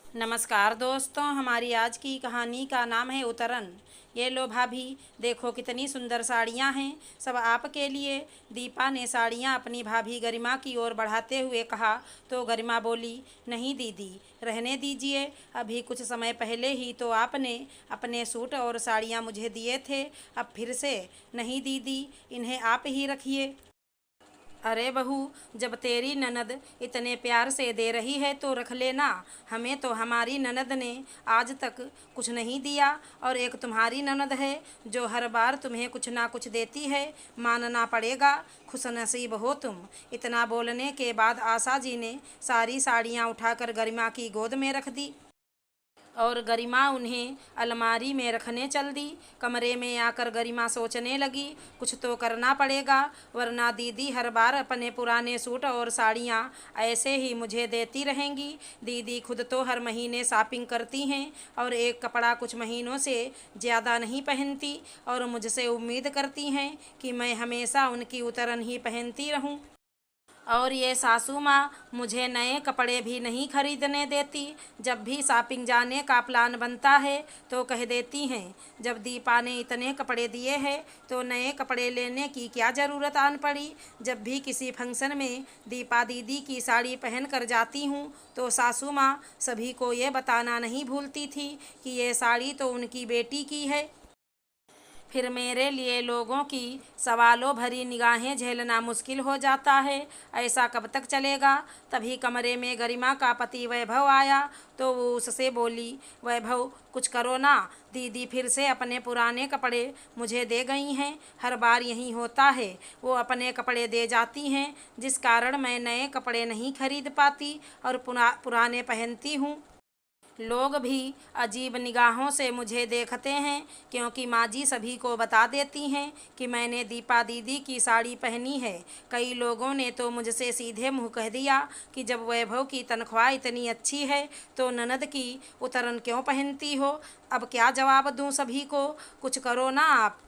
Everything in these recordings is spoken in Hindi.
नमस्कार दोस्तों, हमारी आज की कहानी का नाम है उतरन। ये लो भाभी, देखो कितनी सुंदर साड़ियाँ हैं, सब आपके लिए। दीपा ने साड़ियाँ अपनी भाभी गरिमा की ओर बढ़ाते हुए कहा तो गरिमा बोली, नहीं दीदी, रहने दीजिए। अभी कुछ समय पहले ही तो आपने अपने सूट और साड़ियाँ मुझे दिए थे, अब फिर से? नहीं दीदी, इन्हें आप ही रखिए। अरे बहू, जब तेरी ननद इतने प्यार से दे रही है तो रख लेना। हमें तो हमारी ननद ने आज तक कुछ नहीं दिया, और एक तुम्हारी ननद है जो हर बार तुम्हें कुछ ना कुछ देती है। मानना पड़ेगा, खुशनसीब हो तुम। इतना बोलने के बाद आशा जी ने सारी साड़ियाँ उठाकर गरिमा की गोद में रख दी और गरिमा उन्हें अलमारी में रखने चल दी। कमरे में आकर गरिमा सोचने लगी, कुछ तो करना पड़ेगा, वरना दीदी हर बार अपने पुराने सूट और साड़ियाँ ऐसे ही मुझे देती रहेंगी। दीदी खुद तो हर महीने शॉपिंग करती हैं और एक कपड़ा कुछ महीनों से ज़्यादा नहीं पहनती, और मुझसे उम्मीद करती हैं कि मैं हमेशा उनकी उतरन ही पहनती रहूं। और ये सासू माँ मुझे नए कपड़े भी नहीं खरीदने देती। जब भी शॉपिंग जाने का प्लान बनता है तो कह देती हैं, जब दीपा ने इतने कपड़े दिए हैं तो नए कपड़े लेने की क्या ज़रूरत आन पड़ी। जब भी किसी फंक्शन में दीपा दीदी की साड़ी पहन कर जाती हूँ तो सासू माँ सभी को ये बताना नहीं भूलती थी कि ये साड़ी तो उनकी बेटी की है। फिर मेरे लिए लोगों की सवालों भरी निगाहें झेलना मुश्किल हो जाता है। ऐसा कब तक चलेगा? तभी कमरे में गरिमा का पति वैभव आया तो वो उससे बोली, वैभव कुछ करो ना, दीदी फिर से अपने पुराने कपड़े मुझे दे गई हैं। हर बार यही होता है, वो अपने कपड़े दे जाती हैं जिस कारण मैं नए कपड़े नहीं खरीद पाती और पुराने पहनती हूँ। लोग भी अजीब निगाहों से मुझे देखते हैं क्योंकि माँ जी सभी को बता देती हैं कि मैंने दीपा दीदी की साड़ी पहनी है। कई लोगों ने तो मुझसे सीधे मुँह कह दिया कि जब वैभव की तनख्वाह इतनी अच्छी है तो ननद की उतरन क्यों पहनती हो। अब क्या जवाब दूँ सभी को? कुछ करो ना आप।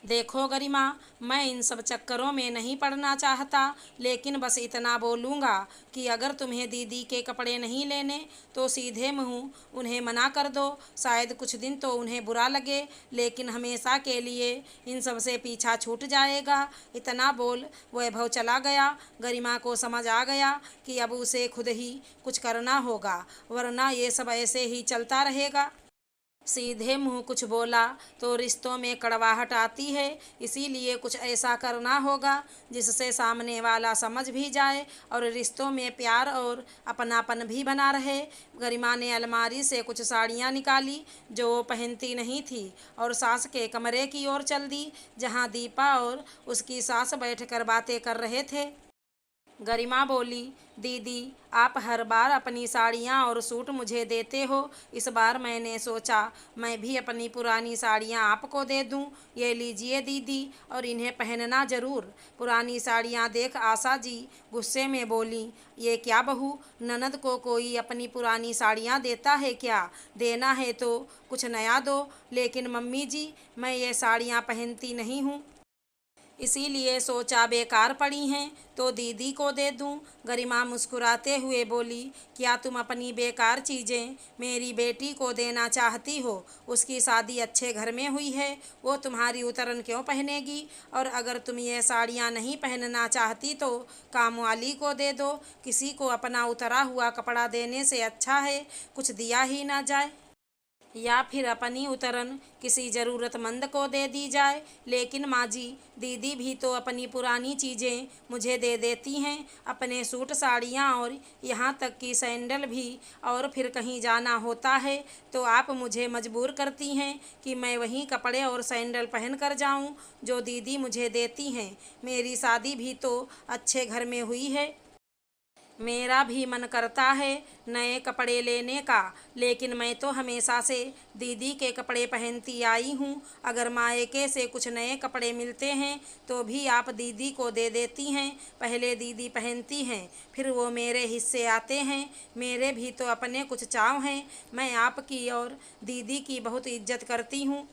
देखो गरिमा, मैं इन सब चक्करों में नहीं पड़ना चाहता, लेकिन बस इतना बोलूँगा कि अगर तुम्हें दीदी के कपड़े नहीं लेने तो सीधे मुँह उन्हें मना कर दो। शायद कुछ दिन तो उन्हें बुरा लगे, लेकिन हमेशा के लिए इन सब से पीछा छूट जाएगा। इतना बोल वैभव चला गया। गरिमा को समझ आ गया कि अब उसे खुद ही कुछ करना होगा, वरना ये सब ऐसे ही चलता रहेगा। सीधे मुंह कुछ बोला तो रिश्तों में कड़वाहट आती है, इसीलिए कुछ ऐसा करना होगा जिससे सामने वाला समझ भी जाए और रिश्तों में प्यार और अपनापन भी बना रहे। गरिमा ने अलमारी से कुछ साड़ियाँ निकाली जो वो पहनती नहीं थी और सास के कमरे की ओर चल दी, जहाँ दीपा और उसकी सास बैठकर बातें कर रहे थे। गरिमा बोली, दीदी आप हर बार अपनी साड़ियाँ और सूट मुझे देते हो, इस बार मैंने सोचा मैं भी अपनी पुरानी साड़ियाँ आपको दे दूँ। ये लीजिए दीदी, और इन्हें पहनना ज़रूर। पुरानी साड़ियाँ देख आशा जी गुस्से में बोली, ये क्या बहू, ननद को कोई अपनी पुरानी साड़ियाँ देता है क्या? देना है तो कुछ नया दो। लेकिन मम्मी जी, मैं ये साड़ियाँ पहनती नहीं हूँ, इसीलिए सोचा बेकार पड़ी हैं तो दीदी को दे दूं। गरिमा मुस्कुराते हुए बोली, क्या तुम अपनी बेकार चीज़ें मेरी बेटी को देना चाहती हो? उसकी शादी अच्छे घर में हुई है, वो तुम्हारी उतरन क्यों पहनेगी? और अगर तुम ये साड़ियाँ नहीं पहनना चाहती तो काम वाली को दे दो। किसी को अपना उतरा हुआ कपड़ा देने से अच्छा है कुछ दिया ही ना जाए, या फिर अपनी उतरन किसी ज़रूरतमंद को दे दी जाए। लेकिन माँ जी, दीदी भी तो अपनी पुरानी चीज़ें मुझे दे देती हैं, अपने सूट साड़ियाँ और यहाँ तक कि सैंडल भी। और फिर कहीं जाना होता है तो आप मुझे मजबूर करती हैं कि मैं वही कपड़े और सैंडल पहन कर जाऊँ जो दीदी मुझे देती हैं। मेरी शादी भी तो अच्छे घर में हुई है, मेरा भी मन करता है नए कपड़े लेने का, लेकिन मैं तो हमेशा से दीदी के कपड़े पहनती आई हूँ। अगर मायके से कुछ नए कपड़े मिलते हैं तो भी आप दीदी को दे देती हैं। पहले दीदी पहनती हैं, फिर वो मेरे हिस्से आते हैं। मेरे भी तो अपने कुछ चाव हैं। मैं आपकी और दीदी की बहुत इज्जत करती हूँ।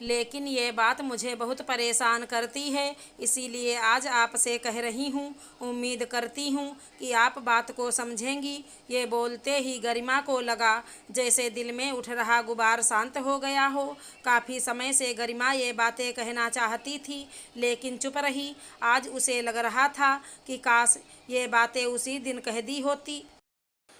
लेकिन ये बात मुझे बहुत परेशान करती है, इसीलिए आज आपसे कह रही हूँ। उम्मीद करती हूँ कि आप बात को समझेंगी। ये बोलते ही गरिमा को लगा जैसे दिल में उठ रहा गुबार शांत हो गया हो। काफ़ी समय से गरिमा ये बातें कहना चाहती थी, लेकिन चुप रही। आज उसे लग रहा था कि काश ये बातें उसी दिन कह दी होती,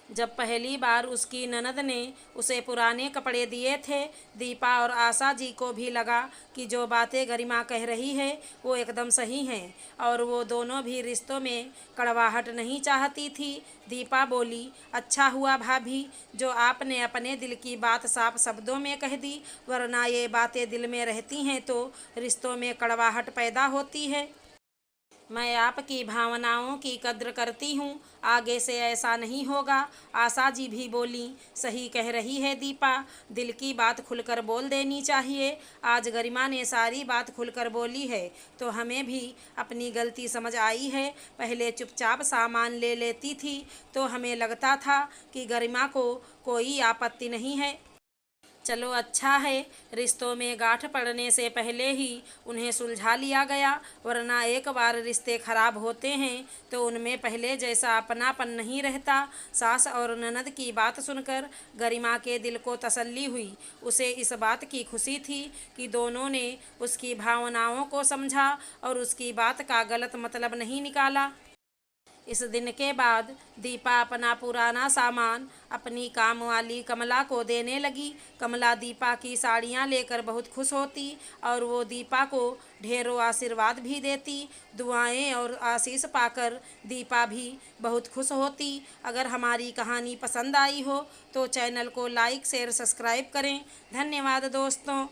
जब पहली बार उसकी ननद ने उसे पुराने कपड़े दिए थे। दीपा और आशा जी को भी लगा कि जो बातें गरिमा कह रही है वो एकदम सही हैं, और वो दोनों भी रिश्तों में कड़वाहट नहीं चाहती थी। दीपा बोली, अच्छा हुआ भाभी जो आपने अपने दिल की बात साफ शब्दों में कह दी, वरना ये बातें दिल में रहती हैं तो रिश्तों में कड़वाहट पैदा होती है। मैं आपकी भावनाओं की कद्र करती हूँ, आगे से ऐसा नहीं होगा। आशा जी भी बोली, सही कह रही है दीपा, दिल की बात खुलकर बोल देनी चाहिए। आज गरिमा ने सारी बात खुलकर बोली है तो हमें भी अपनी गलती समझ आई है। पहले चुपचाप सामान ले लेती थी तो हमें लगता था कि गरिमा को कोई आपत्ति नहीं है। चलो अच्छा है, रिश्तों में गांठ पड़ने से पहले ही उन्हें सुलझा लिया गया, वरना एक बार रिश्ते खराब होते हैं तो उनमें पहले जैसा अपनापन नहीं रहता। सास और ननद की बात सुनकर गरिमा के दिल को तसल्ली हुई। उसे इस बात की खुशी थी कि दोनों ने उसकी भावनाओं को समझा और उसकी बात का गलत मतलब नहीं निकाला। इस दिन के बाद दीपा अपना पुराना सामान अपनी काम वाली कमला को देने लगी। कमला दीपा की साड़ियाँ लेकर बहुत खुश होती और वो दीपा को ढेरों आशीर्वाद भी देती। दुआएं और आशीष पाकर दीपा भी बहुत खुश होती। अगर हमारी कहानी पसंद आई हो तो चैनल को लाइक शेयर सब्सक्राइब करें। धन्यवाद दोस्तों।